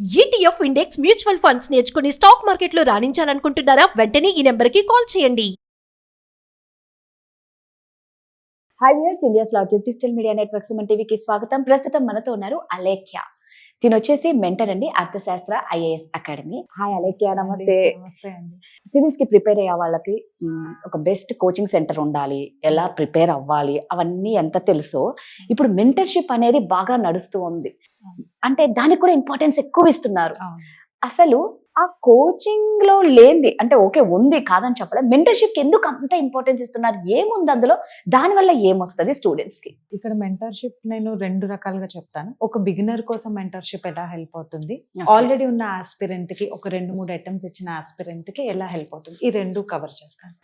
ETF index mutual funds నేర్చుకుని stock మార్కెట్లో రాణించాలనుకుంటున్నారా? వెంటనే ఈ నెంబర్కి కాల్ చేయండి. Hi viewers, India's largest digital media network Suman టీవీకి స్వాగతం. ప్రస్తుతం మనతో ఉన్నారు అలేఖ్య. తిను వచ్చేసి మెంటర్ అండి, అర్థశాస్త్ర ఐఏఎస్ అకాడమీ. హాయ్ అలేఖ్య, నమస్తే. నమస్తే అండి. సివిల్స్ కి ప్రిపేర్ అయ్యే వాళ్ళకి ఒక బెస్ట్ కోచింగ్ సెంటర్ ఉండాలి, ఎలా ప్రిపేర్ అవ్వాలి, అవన్నీ ఎంత తెలుసో ఇప్పుడు మెంటర్షిప్ అనేది బాగా నడుస్తూ ఉంది. అంటే దానికి కూడా ఇంపార్టెన్స్ ఎక్కువ ఇస్తున్నారు. అసలు ఆ కోచింగ్ లో లేనిది అంటే ఓకే ఉంది కాదని చెప్పలే, మెంటర్షిప్ ఎందుకు అంత ఇంపార్టెన్స్ ఇస్తున్నారు? ఏముంది అందులో? దానివల్ల ఏమొస్తుంది స్టూడెంట్స్ కి? ఇక్కడ మెంటర్షిప్ నేను రెండు రకాలుగా చెప్తాను. ఒక బిగినర్ కోసం మెంటర్షిప్ ఎలా హెల్ప్ అవుతుంది, Okay. ఆల్రెడీ ఉన్న ఆస్పిరెంట్ కి ఒక 2-3 అటెంప్ట్స్ ఇచ్చిన ఆస్పిరెంట్ కి ఎలా హెల్ప్ అవుతుంది, ఈ రెండు కవర్ చేస్తాను.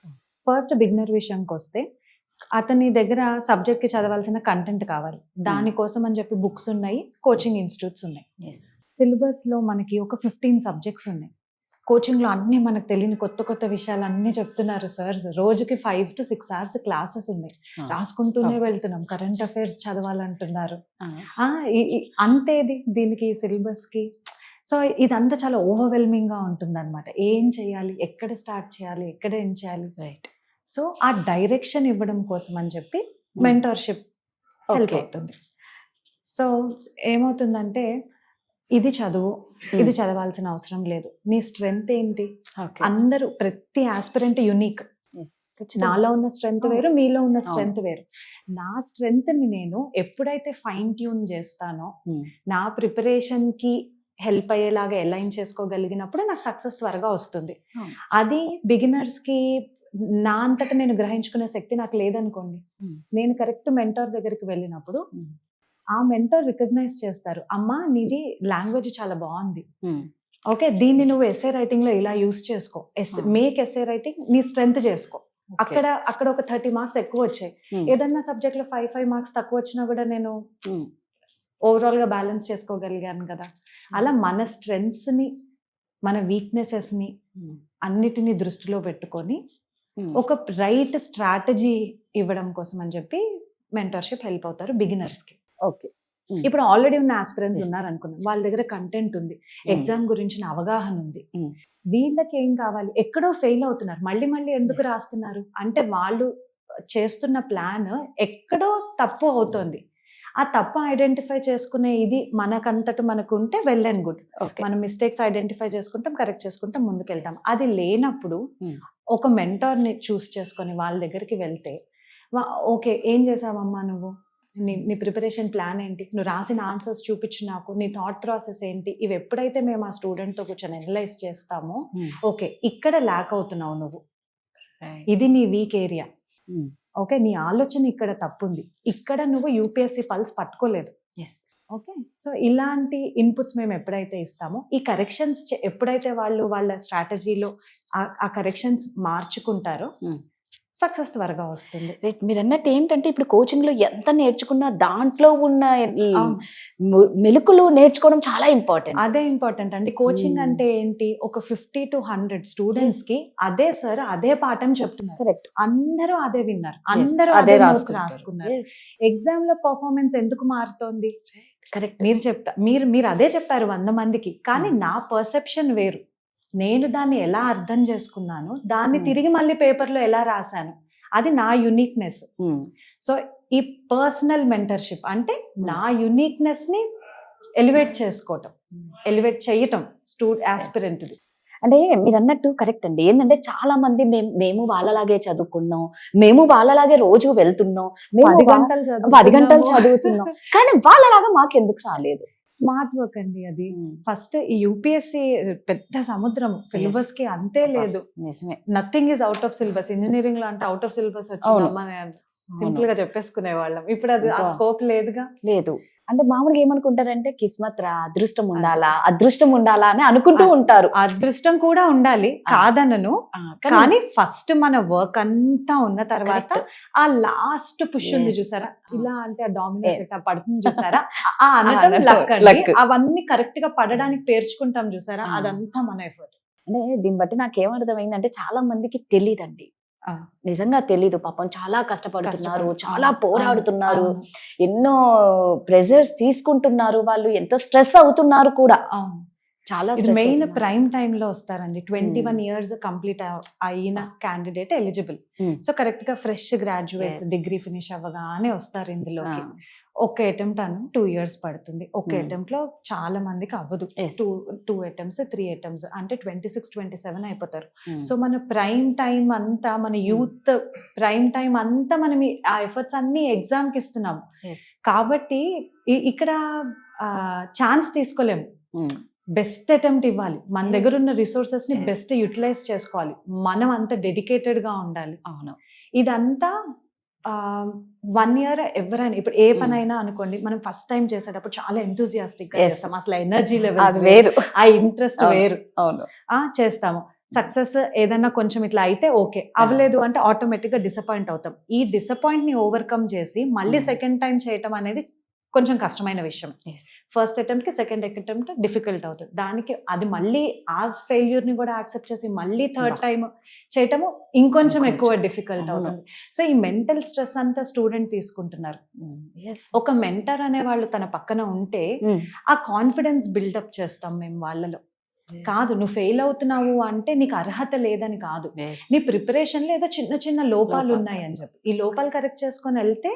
ఫస్ట్ బిగినర్ విషయంకి వస్తే, అతని దగ్గర సబ్జెక్ట్ కి చదవాల్సిన కంటెంట్ కావాలి. దానికోసం అని చెప్పి బుక్స్ ఉన్నాయి, కోచింగ్ ఇన్స్టిట్యూట్స్ ఉన్నాయి. సిలబస్ లో మనకి ఒక 15 సబ్జెక్ట్స్ ఉన్నాయి. కోచింగ్ లో అన్ని మనకు తెలియని కొత్త కొత్త విషయాలు అన్ని చెప్తున్నారు సార్. రోజుకి 5 to 6 hours క్లాసెస్ ఉన్నాయి. రాసుకుంటూనే వెళ్తున్నాం. Current affairs చదవాలంటున్నారు. అంతేది దీనికి సిలబస్ కి. సో ఇదంతా చాలా ఓవర్వెల్మింగ్ గా ఉంటుంది అనమాట. ఏం చేయాలి, ఎక్కడ స్టార్ట్ చేయాలి, ఎక్కడ ఏం చేయాలి. రైట్. సో ఆ డైరెక్షన్ ఇవ్వడం కోసం అని చెప్పి మెంటర్షిప్ హెల్ప్ అవుతుంది. సో ఏమవుతుందంటే, ఇది చదువు, ఇది చదవాల్సిన అవసరం లేదు, నీ స్ట్రెంగ్త్ ఏంటి, అందరూ ప్రతి ఆస్పిరెంట్ యునిక్. నాలో ఉన్న స్ట్రెంగ్త్ వేరు, మీలో ఉన్న స్ట్రెంగ్త్ వేరు. నా స్ట్రెంగ్త్ ని నేను ఎప్పుడైతే ఫైన్ ట్యూన్ చేస్తానో, నా ప్రిపరేషన్ కి హెల్ప్ అయ్యేలాగా అలైన్ చేసుకోగలిగినప్పుడు నాకు సక్సెస్ త్వరగా వస్తుంది. అది బిగినర్స్ కి నా అంతటా నేను గ్రహించుకునే శక్తి నాకు లేదనుకోండి, నేను కరెక్ట్ మెంటర్ దగ్గరికి వెళ్ళినప్పుడు ఆ మెంటర్ రికగ్నైజ్ చేస్తారు, అమ్మా నీది లాంగ్వేజ్ చాలా బాగుంది, ఓకే దీన్ని నువ్వు ఎస్ఏ రైటింగ్ లో ఇలా యూస్ చేసుకో, మేక్ ఎస్ఏ రైటింగ్ నీ స్ట్రెంగ్త్ చేసుకో. అక్కడ ఒక 30 మార్క్స్ ఎక్కువ వచ్చాయి. ఏదన్నా సబ్జెక్ట్ లో 5 మార్క్స్ తక్కువ వచ్చినా కూడా నేను ఓవరాల్ గా బ్యాలెన్స్ చేసుకోగలిగాను కదా. అలా మన స్ట్రెంగ్స్ ని, మన వీక్నెసెస్ ని అన్నిటినీ దృష్టిలో పెట్టుకొని ఒక రైట్ స్ట్రాటజీ ఇవ్వడం కోసం అని చెప్పి మెంటర్షిప్ హెల్ప్ అవుతారు బిగినర్స్ కి. ఓకే. ఇప్పుడు ఆల్రెడీ ఉన్న ఆస్పిరెంట్స్ ఉన్నారు అనుకుందాం, వాళ్ళ దగ్గర కంటెంట్ ఉంది, ఎగ్జామ్ గురించిన అవగాహన ఉంది. వీళ్ళకి ఏం కావాలి, ఎక్కడో ఫెయిల్ అవుతున్నారు, మళ్ళీ మళ్ళీ ఎందుకు రాస్తున్నారు అంటే వాళ్ళు చేస్తున్న ప్లాన్ ఎక్కడో తప్పు అవుతుంది. ఆ తప్పు ఐడెంటిఫై చేసుకునే ఇది మనకంతట మనకు ఉంటే వెల్ అండ్ గుడ్. మనం మిస్టేక్స్ ఐడెంటిఫై చేసుకుంటాం, కరెక్ట్ చేసుకుంటాం, ముందుకెళ్తాం. అది లేనప్పుడు ఒక మెంటర్ని చూస్ చేసుకొని వాళ్ళ దగ్గరికి వెళ్తే, ఓకే ఏం చేసావమ్మా నువ్వు, నీ ప్రిపరేషన్ ప్లాన్ ఏంటి, నువ్వు రాసిన ఆన్సర్స్ చూపించు నాకు, నీ థాట్ ప్రాసెస్ ఏంటి. ఇవి ఎప్పుడైతే మేము ఆ స్టూడెంట్తో కూర్చొని అనలైజ్ చేస్తామో, ఓకే ఇక్కడ ల్యాక్ అవుతున్నావు నువ్వు, ఇది నీ వీక్ ఏరియా, ఓకే నీ ఆలోచన ఇక్కడ తప్పుంది, ఇక్కడ నువ్వు యూపీఎస్సీ పల్స్ పట్టుకోలేదు. ఓకే, సో ఇలాంటి ఇన్పుట్స్ మేము ఎప్పుడైతే ఇస్తామో, ఈ కరెక్షన్స్ ఎప్పుడైతే వాళ్ళు వాళ్ళ స్ట్రాటజీలో ఆ కరెక్షన్స్ మార్చుకుంటారో సక్సెస్ త్వరగా వస్తుంది. రైట్. మీరు అన్నట్టు ఏంటంటే, ఇప్పుడు కోచింగ్ లో ఎంత నేర్చుకున్నా దాంట్లో ఉన్న మెలుకులు నేర్చుకోవడం చాలా ఇంపార్టెంట్. అదే ఇంపార్టెంట్ అండి. కోచింగ్ అంటే ఏంటి, ఒక 50 to 100 స్టూడెంట్స్ కి అదే సార్ అదే పాఠం చెప్తున్నారు. కరెక్ట్. అందరూ అదే విన్నారు, అందరూ అదే రాసుకున్నారు. ఎగ్జామ్ లో పర్ఫార్మెన్స్ ఎందుకు మారుతోంది? కరెక్ట్. మీరు అదే చెప్పారు 100 మందికి, కానీ నా పర్సెప్షన్ వేరు. నేను దాన్ని ఎలా అర్థం చేసుకున్నాను, దాన్ని తిరిగి మళ్ళీ పేపర్లో ఎలా రాశాను, అది నా యునిక్నెస్. సో ఈ పర్సనల్ మెంటర్షిప్ అంటే నా యునిక్నెస్ ని ఎలివేట్ చేసుకోవటం, ఎలివేట్ చేయటం ఆస్పిరెంట్ది. అంటే మీరు అన్నట్టు కరెక్ట్ అండి. ఏంటంటే చాలా మంది మేము వాళ్ళలాగే చదువుకున్నాం, మేము వాళ్ళలాగే రోజు వెళ్తున్నాం, 10 గంటలు చదువుతున్నాం, కానీ వాళ్ళలాగా మాకెందుకు రాలేదు? స్మార్ట్ వర్క్ అండి అది. ఫస్ట్ ఈ యూపీఎస్సీ పెద్ద సముద్రం, సిలబస్ కి అంతే లేదు. నిజమే. Nothing is out of syllabus. Engineering లో అంటే అవుట్ ఆఫ్ సిలబస్ వచ్చిందమ్మా సింపుల్ గా చెప్పేసుకునే వాళ్ళం. ఇప్పుడు అది ఆ స్కోప్ లేదుగా. లేదు. అంటే మామూలుగా ఏమనుకుంటారంటే, కిస్మత్ రా, అదృష్టం ఉండాలా అని అనుకుంటూ ఉంటారు. అదృష్టం కూడా ఉండాలి, కాదనను, కానీ ఫస్ట్ మన వర్క్ అంతా ఉన్న తర్వాత ఆ లాస్ట్ పుష్ ఉంది చూసారా, ఇలా అంటే ఆ డామినేట్ పడుతుంది చూసారా, ఆ అనడం లక్. అవన్నీ కరెక్ట్ గా పడడానికి పేర్చుకుంటాం చూసారా, అదంతా మన ఎఫర్ట్. అంటే దీన్ని బట్టి నాకేమర్థమైందంటే, చాలా మందికి తెలియదండి, నిజంగా తెలీదు. పాపం చాలా కష్టపడుతున్నారు, చాలా పోరాడుతున్నారు, ఎన్నో ప్రెజర్స్ తీసుకుంటున్నారు, వాళ్ళు ఎంతో స్ట్రెస్ అవుతున్నారు కూడా. చాలా ఇది stress మెయిన్ అవుతున్నారు. ప్రైమ్ టైమ్ లో వస్తారండి. 21 ఇయర్స్ కంప్లీట్ అయిన candidate eligible. Hmm. So correct గా ఫ్రెష్ గ్రాడ్యుయేట్స్ డిగ్రీ ఫినిష్ అవ్వగానే వస్తారు ఇందులోకి. Ah. ఒక అటెంప్ట్ 2 ఇయర్స్ పడుతుంది. ఒక Hmm. అటెంప్ట్ లో చాలా మందికి అవ్వదు. Yes. టూ అటెంప్ట్స్ 3 అటెంప్ట్స్ అంటే 26-27 అయిపోతారు. Hmm. సో మన ప్రైమ్ టైం అంతా, మన యూత్ ప్రైమ్ టైం అంతా మనం ఆ ఎఫర్ట్స్ అన్ని ఎగ్జామ్ కి ఇస్తున్నాము. Yes. కాబట్టి ఇక్కడ ఛాన్స్ తీసుకోలేము. Hmm. బెస్ట్ అటెంప్ట్ ఇవ్వాలి. మన Yes. దగ్గర ఉన్న రిసోర్సెస్ ని Yes. బెస్ట్ యూటిలైజ్ చేసుకోవాలి. మనం అంత డెడికేటెడ్ గా ఉండాలి. అవును. ఇదంతా 1 ఇయర్ ఎవరైనా ఇప్పుడు ఏ Hmm. పనైనా అనుకోండి, మనం ఫస్ట్ టైం చేసేటప్పుడు చాలా ఎంతూజియాస్టిక్ గా Yes. చేస్తాం. అసలు ఎనర్జీ లెవెల్స్ అది వేరు. ఆ ఇంట్రెస్ట్ అవును. వేరు. అవును. చేస్తాము. సక్సెస్ ఏదైనా కొంచెం ఇట్లా అయితే ఓకే, అవ్వలేదు అంటే ఆటోమేటిక్ గా డిసప్పాయింట్ అవుతాం. ఈ డిసప్పాయింట్ ని ఓవర్కమ్ చేసి మళ్ళీ Hmm. సెకండ్ టైం చేయటం అనేది కొంచెం కష్టమైన విషయం. Yes. ఫస్ట్ అటెంప్ట్ కి సెకండ్ అటెంప్ట్ డిఫికల్ట్ అవుతుంది. దానికి అది మళ్ళీ ఆ ఫెయిల్యూర్ ని కూడా యాక్సెప్ట్ చేసి మళ్ళీ థర్డ్ టైం చేయటము ఇంకొంచెం ఎక్కువ డిఫికల్ట్ అవును. అవుతుంది. సో ఈ మెంటల్ స్ట్రెస్ అంతా స్టూడెంట్ తీసుకుంటున్నారు. Hmm. Yes. ఒక మెంటర్ అనే వాళ్ళు తన పక్కన ఉంటే Hmm. ఆ కాన్ఫిడెన్స్ బిల్డప్ చేస్తాం మేము వాళ్ళలో. కాదు, నువ్వు ఫెయిల్ అవుతున్నావు అంటే నీకు అర్హత లేదని కాదు, Yes. నీ ప్రిపరేషన్ లో ఏదో చిన్న చిన్న లోపాలు లోపాలు. ఉన్నాయి అని చెప్పి ఈ లోపాలు కరెక్ట్ చేసుకొని వెళ్తే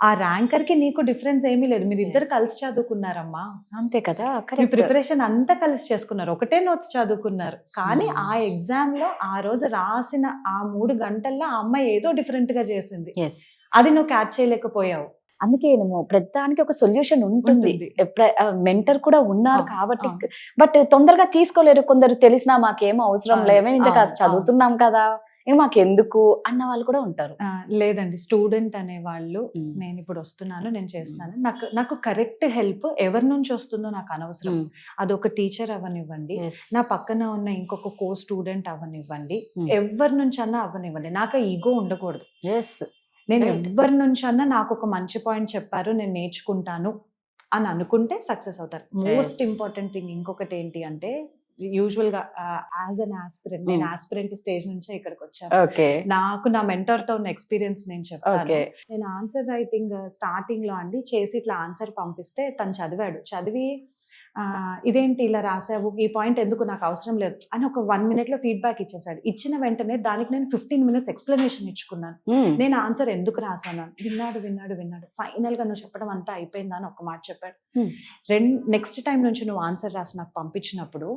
ఆ ర్యాంకర్ కి నీకు డిఫరెన్స్ ఏమీ లేదు. మీరు ఇద్దరు కలిసి చదువుకున్నారమ్మా. అంతే కదా. మీ కరెక్ట్. ప్రిపరేషన్ అంతా కలిసి చేసుకున్నారు, ఒకటే నోట్స్ చదువుకున్నారు. కానీ Hmm. ఆ ఎగ్జామ్ లో ఆ రోజు రాసిన ఆ 3 గంటల్లో ఆ అమ్మాయి ఏదో డిఫరెంట్ గా చేసింది. Yes. అది నువ్వు క్యాచ్ చేయలేకపోయావు. అందుకే నేను ప్రతిదానికి ఒక సొల్యూషన్ ఉంటుంది. ఉంటుంది. మెంటర్ కూడా ఉన్నారు అవును, కాబట్టి. అవును. బట్ తొందరగా తీసుకోలేరు కొందరు. తెలిసినా మాకేం అవసరం అవును, లేదు, మేము ఇంత అవును, చదువుతున్నాం కదా, ఇంక మాకెందుకు అన్న వాళ్ళు కూడా ఉంటారు. లేదండి, స్టూడెంట్ అనే వాళ్ళు Hmm. నేను ఇప్పుడు వస్తున్నాను, నేను చేస్తున్నాను, నాకు కరెక్ట్ హెల్ప్ ఎవరి నుంచి వస్తుందో నాకు అనవసరం. Hmm. అదొక టీచర్ అవ్వనివ్వండి, Yes. నా పక్కన ఉన్న ఇంకొక కో స్టూడెంట్ అవ్వనివ్వండి, Hmm. ఎవరి నుంచి అన్నా అవ్వనివ్వండి, నాకు ఈగో ఉండకూడదు. Yes. నేను Right. ఎవరి నుంచి అన్నా నాకు ఒక మంచి పాయింట్ చెప్పారు, నేను నేర్చుకుంటాను అని అనుకుంటే సక్సెస్ అవుతారు. Most Yes. ఇంపార్టెంట్ థింగ్ ఇంకొకటి ఏంటి అంటే, యూజువల్ గా యాజ్ అన్ ఆస్పిరెంట్, నేను Hmm. ఆస్పిరెంట్ స్టేజ్ నుంచే ఇక్కడికి వచ్చాను. ఓకే. నాకు నా మెంటర్ తో ఉన్న ఎక్స్పీరియన్స్ నేను చెప్తాను. ఓకే. నేను ఆన్సర్ రైటింగ్ స్టార్టింగ్ లో అండి చేసి ఇట్లా ఆన్సర్ పంపిస్తే తను చదివి ఇదేంటి ఇలా రాసావు, ఈ పాయింట్ ఎందుకు నాకు అవసరం లేదు అని ఒక 1 minute లో ఫీడ్బ్యాక్ ఇచ్చేసాడు. ఇచ్చిన వెంటనే దానికి నేను 15 minutes ఎక్స్ప్లెనేషన్ ఇచ్చుకున్నాను. Hmm. నేను ఆన్సర్ ఎందుకు రాసాను అని. విన్నాడు ఫైనల్ గా నువ్వు చెప్పడం అంతా అయిపోయిందా అని ఒక మాట చెప్పాడు. Hmm. నెక్స్ట్ టైం నుంచి నువ్వు ఆన్సర్ రాసి నాకు పంపించినప్పుడు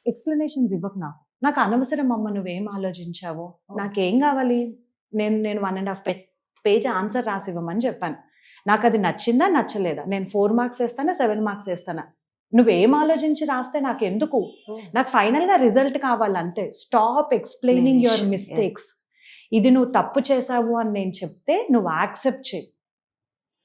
ఎక్స్ప్లెనేషన్స్ ఇవ్వకు. నాకు అనవసరం అమ్మ, నువ్వేం ఆలోచించావు, నాకేం కావాలి, నేను 1.5 పేజ్ ఆన్సర్ రాసి ఇవ్వమని చెప్పాను. నాకు అది నచ్చిందా నచ్చలేదా, నేను 4 మార్క్స్ వేస్తానా 7 మార్క్స్ వేస్తానా, నువ్వేం ఆలోచించి రాస్తే నాకు ఎందుకు, నాకు ఫైనల్ గా రిజల్ట్ కావాలి అంతే. Stop explaining your Yes. Mistakes. ఇది నువ్వు తప్పు చేసావు అని నేను చెప్తే నువ్వు యాక్సెప్ట్ చేయి.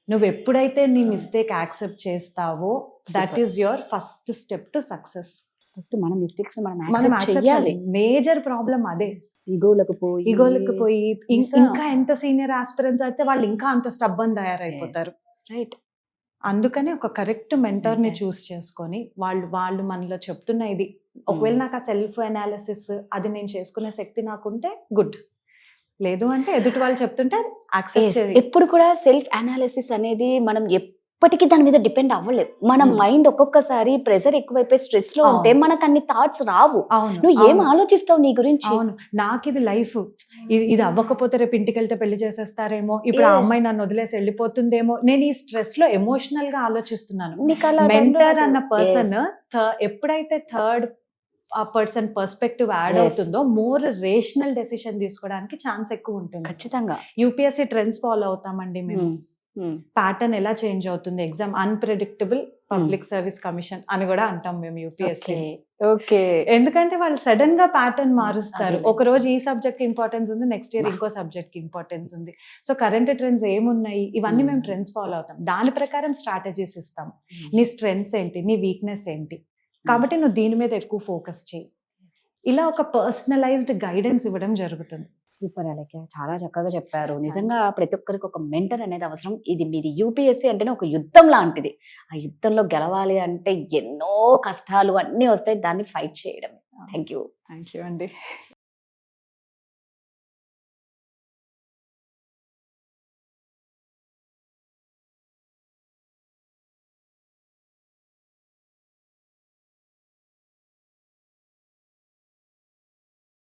నువ్వు ఎప్పుడైతే నీ మిస్టేక్ యాక్సెప్ట్ చేస్తావో that is your first step to success. First మన మిస్టేక్స్ మనం మనం యాక్సెప్ట్ చేయాలి. మేజర్ ప్రాబ్లం అదే. ఈగోలకు పోయి నిజం. ఇంకా ఎంత సీనియర్ ఆస్పిరెంట్స్ అయితే వాళ్ళు ఇంకా అంత స్టబ్బన్ తయారైపోతారు. రైట్. అందుకని ఒక కరెక్ట్ మెంటర్ ని Okay. చూస్ చేసుకొని వాళ్ళు మనలో చెప్తున్న ఇది, ఒకవేళ నాకు ఆ సెల్ఫ్ అనాలిసిస్ అది నేను చేసుకునే శక్తి నాకుంటే గుడ్, లేదు అంటే ఎదుటి వాళ్ళు చెప్తుంటే యాక్సెప్ట్ చేయాలి. ఎప్పుడు కూడా సెల్ఫ్ అనాలిసిస్ అనేది మనం ఎప్పటికీ దాని మీద డిపెండ్ అవ్వలేదు. మన మైండ్ ఒక్కొక్కసారి ప్రెషర్ ఎక్కువైపోయి స్ట్రెస్ లో ఉంటే మనకు అన్ని థాట్స్ రావు. అవును, నువ్వు ఏం అవును, ఆలోచిస్తావు నీ గురించి? అవును. నాకు ఇది లైఫ్, ఇది అవ్వకపోతే రేపు ఇంటికి వెళ్తే పెళ్లి చేసేస్తారేమో, ఇప్పుడు ఆ Yes. అమ్మాయి నన్ను వదిలేసి వెళ్ళిపోతుందేమో, నేను ఈ స్ట్రెస్ లో ఎమోషనల్ గా ఆలోచిస్తున్నాను. నీకు అలా మెంటర్ ఉండదు. అన్న పర్సన్ Yes. ఎప్పుడైతే third person perspective add Yes. అవుతుందో మోర్ రేషనల్ డెసిషన్ తీసుకోవడానికి ఛాన్స్ ఎక్కువ ఉంటుంది. ఖచ్చితంగా. యూపీఎస్సీ ట్రెండ్స్ ఫాలో అవుతామండి మేము. ప్యాటర్న్ ఎలా చేంజ్ అవుతుంది, exam unpredictable public service commission అని కూడా అంటాం మేము యూపీఎస్సీ. ఓకే. ఎందుకంటే వాళ్ళు సడన్ గా ప్యాటర్న్ మారుస్తారు. అదే. ఒక రోజు ఈ సబ్జెక్ట్ కి ఇంపార్టెన్స్ ఉంది, నెక్స్ట్ ఇయర్ ఇంకో సబ్జెక్ట్ కి ఇంపార్టెన్స్ ఉంది. సో కరెంట్ ట్రెండ్స్ ఏమున్నాయి ఇవన్నీ మేము ట్రెండ్స్ ఫాలో అవుతాం. దాని ప్రకారం స్ట్రాటజీస్ ఇస్తాం. నీ స్ట్రెంగ్స్ ఏంటి, నీ వీక్నెస్ ఏంటి, కాబట్టి నువ్వు దీని మీద ఎక్కువ ఫోకస్ చేయి. ఇలా ఒక పర్సనలైజ్డ్ గైడెన్స్ ఇవ్వడం జరుగుతుంది. సూపర్ అలెక్య, చాలా చక్కగా చెప్పారు. నిజంగా ప్రతి ఒక్కరికి ఒక మెంటర్ అనేది అవసరం. ఇది మీది యూపీఎస్సీ అంటేనే ఒక యుద్ధం లాంటిది. ఆ యుద్ధంలో గెలవాలి అంటే ఎన్నో కష్టాలు అన్నీ వస్తాయి, దాన్ని ఫైట్ చేయడం. థ్యాంక్ యూ థ్యాంక్ యూ అండి.